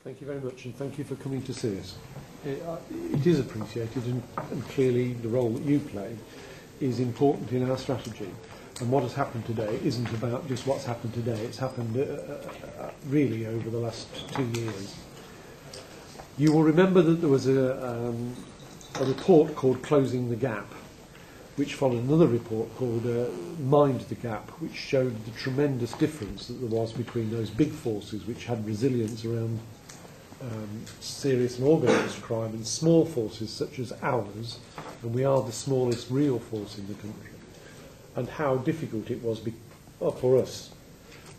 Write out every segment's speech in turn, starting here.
Thank you very much, and thank you for coming to see us. It is appreciated, and clearly the role that you play is important in our strategy. And what has happened today isn't about just what's happened today. It's happened really over the last 2 years. You will remember that there was a report called Closing the Gap, which followed another report called Mind the Gap, which showed the tremendous difference that there was between those big forces which had resilience around serious and organised crime and small forces such as ours, and we are the smallest real force in the country, and how difficult it was for us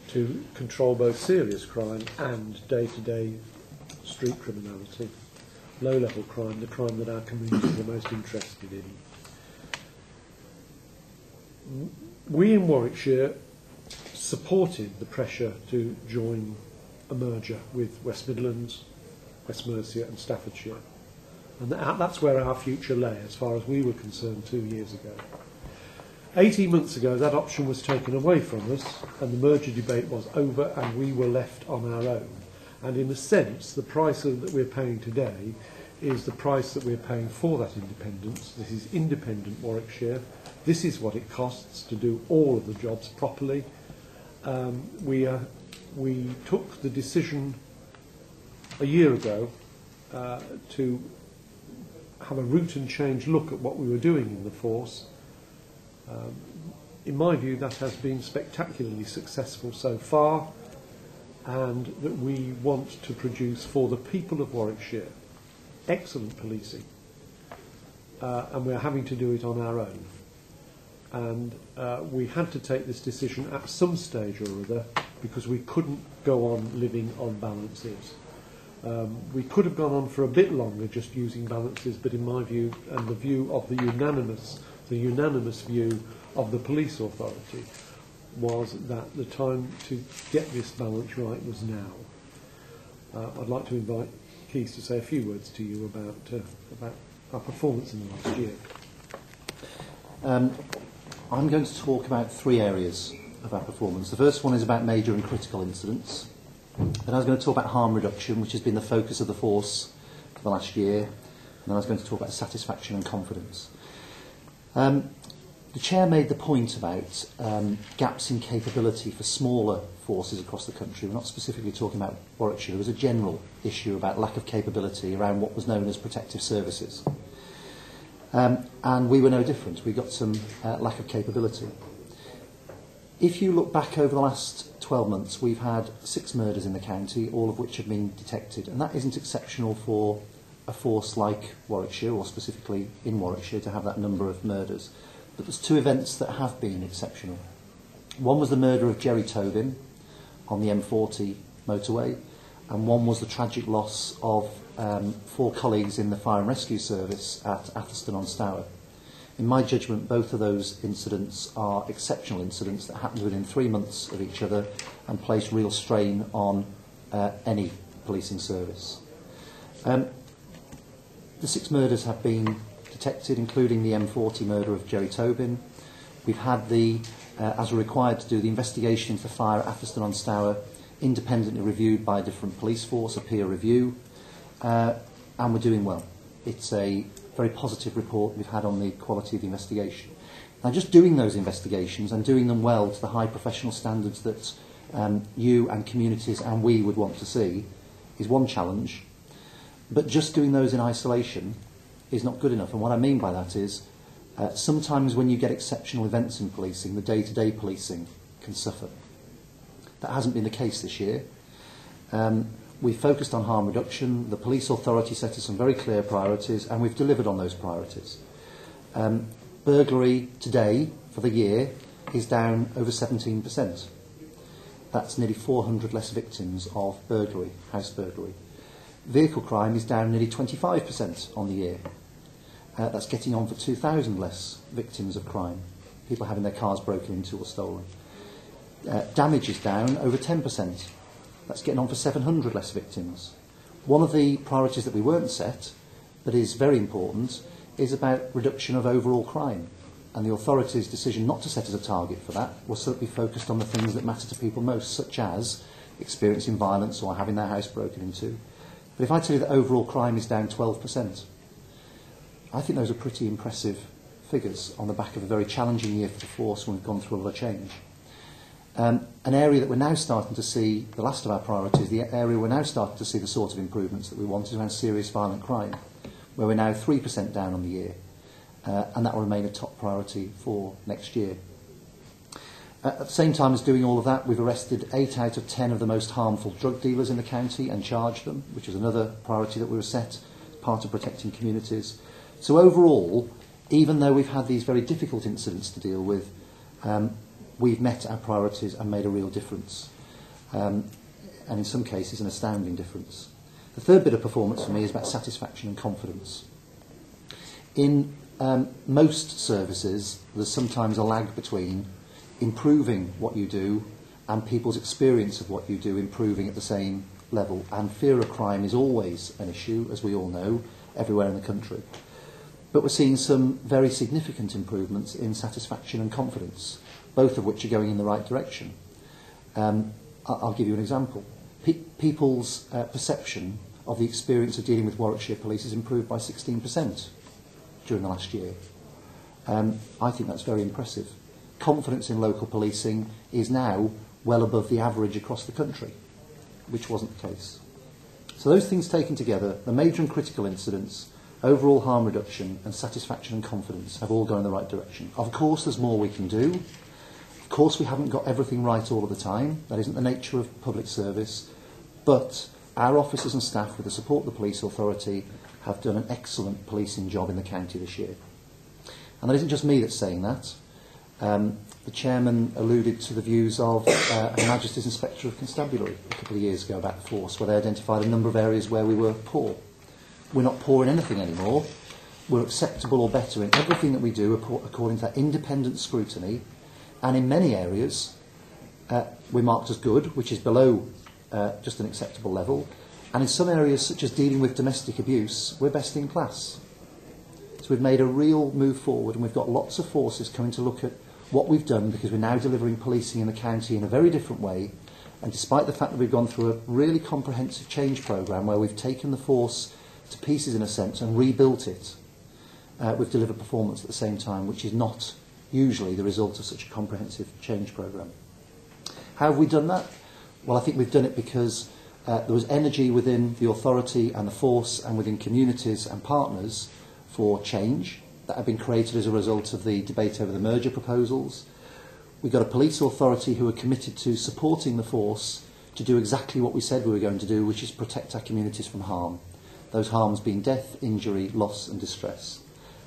to control both serious crime and day-to-day street criminality, low-level crime, the crime that our communities are most interested in. We in Warwickshire supported the pressure to join a merger with West Midlands, West Mercia and Staffordshire. And that's where our future lay as far as we were concerned 2 years ago. 18 months ago that option was taken away from us and the merger debate was over and we were left on our own. And in a sense the price that we're paying today is the price that we're paying for that independence. This is independent Warwickshire. This is what it costs to do all of the jobs properly. We took the decision a year ago to have a root and change look at what we were doing in the force. In my view, that has been spectacularly successful so far, and that we want to produce for the people of Warwickshire excellent policing, and we're having to do it on our own. And we had to take this decision at some stage or other because we couldn't go on living on balances. We could have gone on for a bit longer just using balances, but in my view, and the view of the unanimous view of the police authority, was that the time to get this balance right was now. I'd like to invite Keith to say a few words to you about our performance in the last year. I'm going to talk about 3 areas of our performance. The first one is about major and critical incidents. Then I was going to talk about harm reduction, which has been the focus of the force for the last year. And then I was going to talk about satisfaction and confidence. The Chair made the point about gaps in capability for smaller forces across the country. We're not specifically talking about Warwickshire. There was a general issue about lack of capability around what was known as protective services. And we were no different. We got some lack of capability. If you look back over the last 12 months, we've had 6 murders in the county, all of which have been detected. And that isn't exceptional for a force like Warwickshire, or specifically in Warwickshire, to have that number of murders. But there's 2 events that have been exceptional. One was the murder of Jerry Tobin on the M40 motorway, and one was the tragic loss of 4 colleagues in the fire and rescue service at Atherstone-on-Stour. In my judgment, both of those incidents are exceptional incidents that happened within 3 months of each other and place real strain on any policing service. The 6 murders have been detected, including the M40 murder of Jerry Tobin. We've had as we're required to do, the investigation into the fire at Atherstone-on-Stour independently reviewed by a different police force, a peer review, and we're doing well. It's a very positive report we've had on the quality of the investigation. Now, just doing those investigations and doing them well to the high professional standards that you and communities and we would want to see is one challenge, but just doing those in isolation is not good enough. And what I mean by that is sometimes when you get exceptional events in policing, the day-to-day policing can suffer. That hasn't been the case this year. We focused on harm reduction. The police authority set us some very clear priorities, and we've delivered on those priorities. Burglary today, for the year, is down over 17%. That's nearly 400 less victims of burglary, house burglary. Vehicle crime is down nearly 25% on the year. That's getting on for 2,000 less victims of crime, people having their cars broken into or stolen. Damage is down over 10%. That's getting on for 700 less victims. One of the priorities that we weren't set, that is very important, is about reduction of overall crime. And the authority's decision not to set as a target for that was certainly focused on the things that matter to people most, such as experiencing violence or having their house broken into, But if I tell you that overall crime is down 12%, I think those are pretty impressive figures on the back of a very challenging year for the force when we've gone through a lot of change. An area that we're now starting to see, the last of our priorities, the area we're now starting to see the sort of improvements that we want is around serious violent crime, where we're now 3% down on the year, and that will remain a top priority for next year. At the same time as doing all of that, we've arrested 8 out of 10 of the most harmful drug dealers in the county and charged them, which is another priority that we were set as part of protecting communities. So overall, even though we've had these very difficult incidents to deal with, we've met our priorities and made a real difference. And in some cases, an astounding difference. The third bit of performance for me is about satisfaction and confidence. In most services, there's sometimes a lag between improving what you do and people's experience of what you do improving at the same level. And fear of crime is always an issue, as we all know, everywhere in the country. But we're seeing some very significant improvements in satisfaction and confidence, both of which are going in the right direction. I'll give you an example. People's perception of the experience of dealing with Warwickshire Police has improved by 16% during the last year. I think that's very impressive. Confidence in local policing is now well above the average across the country, which wasn't the case. So those things taken together, the major and critical incidents, overall harm reduction and satisfaction and confidence have all gone in the right direction. Of course there's more we can do. Of course we haven't got everything right all of the time. That isn't the nature of public service. But our officers and staff, with the support of the police authority, have done an excellent policing job in the county this year. And that isn't just me that's saying that. The chairman alluded to the views of Her Majesty's Inspector of Constabulary a couple of years ago about the force, where they identified a number of areas where we were poor. We're not poor in anything anymore. We're acceptable or better in everything that we do according to that independent scrutiny. And in many areas, we're marked as good, which is below just an acceptable level. And in some areas, such as dealing with domestic abuse, we're best in class. So we've made a real move forward, and we've got lots of forces coming to look at what we've done, because we're now delivering policing in the county in a very different way. And despite the fact that we've gone through a really comprehensive change programme where we've taken the force to pieces in a sense and rebuilt it, we've delivered performance at the same time, which is not usually the result of such a comprehensive change programme. How have we done that? Well, I think we've done it because there was energy within the authority and the force and within communities and partners for change that had been created as a result of the debate over the merger proposals. We've got a police authority who are committed to supporting the force to do exactly what we said we were going to do, which is protect our communities from harm. Those harms being death, injury, loss and distress.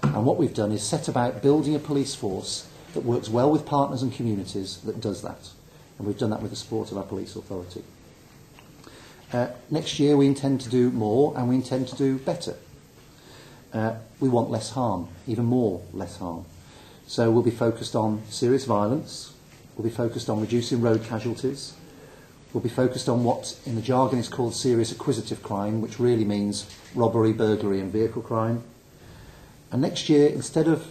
And what we've done is set about building a police force that works well with partners and communities that does that. And we've done that with the support of our police authority. Next year we intend to do more and we intend to do better. We want less harm, even more less harm. So we'll be focused on serious violence, we'll be focused on reducing road casualties, we'll be focused on what in the jargon is called serious acquisitive crime, which really means robbery, burglary and vehicle crime. And next year, instead of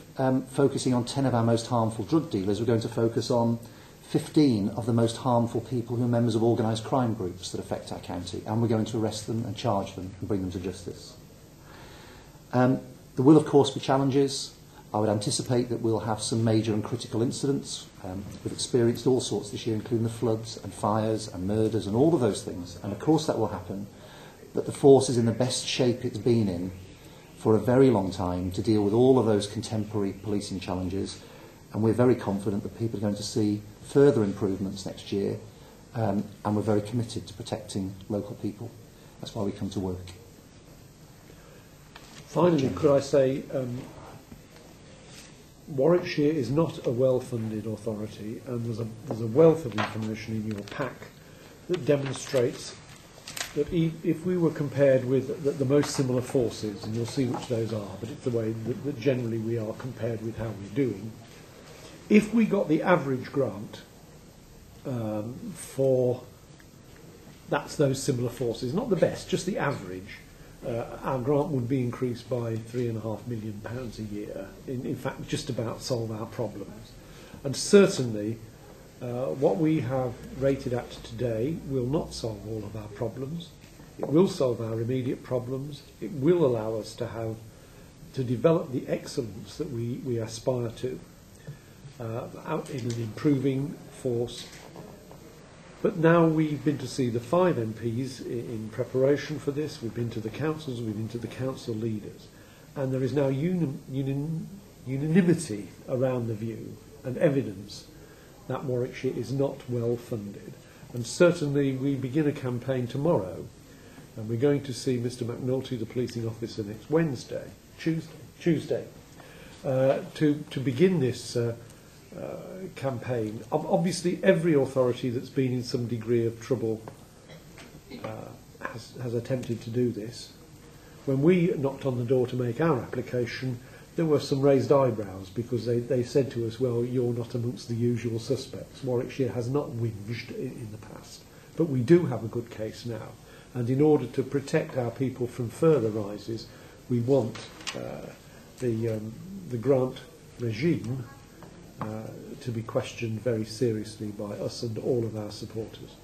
focusing on 10 of our most harmful drug dealers, we're going to focus on 15 of the most harmful people who are members of organised crime groups that affect our county, and we're going to arrest them and charge them and bring them to justice. There will of course be challenges. I would anticipate that we'll have some major and critical incidents. We've experienced all sorts this year, including the floods and fires and murders and all of those things, and of course that will happen. But the force is in the best shape it's been in for a very long time to deal with all of those contemporary policing challenges, and we're very confident that people are going to see further improvements next year, and we're very committed to protecting local people. That's why we come to work. Finally, could I say, Warwickshire is not a well-funded authority, and there's a wealth of information in your pack that demonstrates that if we were compared with the most similar forces, and you'll see which those are, but it's the way that generally we are compared with how we're doing, if we got the average grant for those similar forces, not the best, just the average, our grant would be increased by £3.5 million a year. In fact, just about solve our problems. And certainly, what we have rated at today will not solve all of our problems. It will solve our immediate problems. It will allow us to develop the excellence that we aspire to out in an improving force. But now we've been to see the 5 MPs in preparation for this. We've been to the councils, we've been to the council leaders. And there is now unanimity around the view and evidence that Warwickshire is not well funded. And certainly we begin a campaign tomorrow, and we're going to see Mr McNulty, the policing officer, next Tuesday, to begin this campaign. Obviously every authority that's been in some degree of trouble has attempted to do this. When we knocked on the door to make our application, there were some raised eyebrows because they said to us, well, you're not amongst the usual suspects. Warwickshire has not whinged in the past, but we do have a good case now. And in order to protect our people from further rises, we want the grant regime to be questioned very seriously by us and all of our supporters.